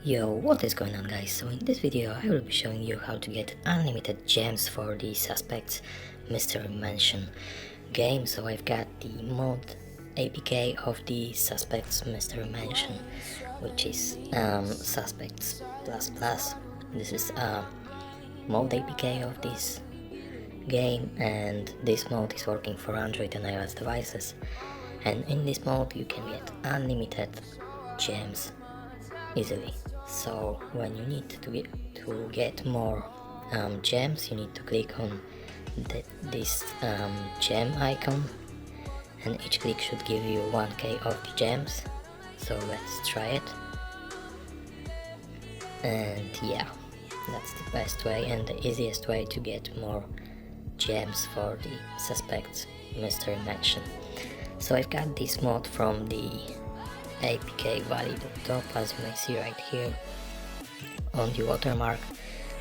Yo, what is going on guys? So in this video I will be showing you how to get unlimited gems for the Suspects Mystery Mansion game. So I've got the mod APK of the Suspects Mystery Mansion, which is Suspects++. This is a mod APK of this game, and this mode is working for Android and iOS devices. And in this mode you can get unlimited gems easily. So when you need to get more gems, you need to click on this gem icon, and each click should give you 1k of the gems. So let's try it. And yeah, that's the best way and the easiest way to get more gems for the Suspects Mystery Mansion. So I've got this mod from the APK value.top, as you may see right here on the watermark.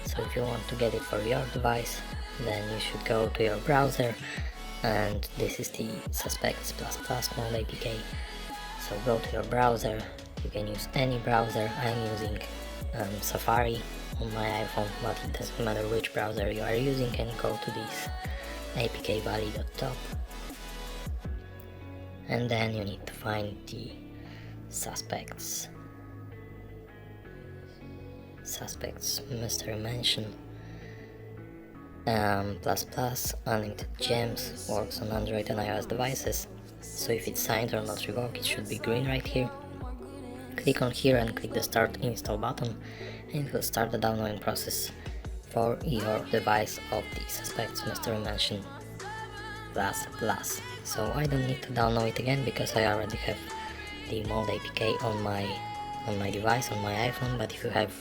So if you want to get it for your device, then you should go to your browser, and this is the Suspects++ mod APK. So go to your browser, you can use any browser. I'm using Safari on my iPhone, but it doesn't matter which browser you are using, and go to this APK value.top, and then you need to find the Suspects Mystery Mansion plus unlimited gems. Works on Android and iOS devices. So if it's signed or not revoked, it should be green right here. Click on here and click the start install button, and it will start the downloading process for your device of the Suspects Mystery Mansion plus. So I don't need to download it again because I already have the mod APK on my device, on my iPhone. But if you have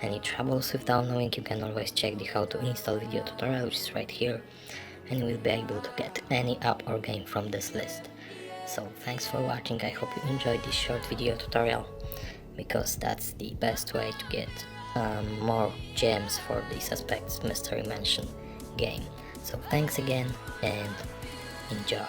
any troubles with downloading, you can always check the how to install video tutorial, which is right here, and you will be able to get any app or game from this list. So thanks for watching. I hope you enjoyed this short video tutorial, because that's the best way to get more gems for the Suspects Mystery Mansion game. So thanks again and enjoy.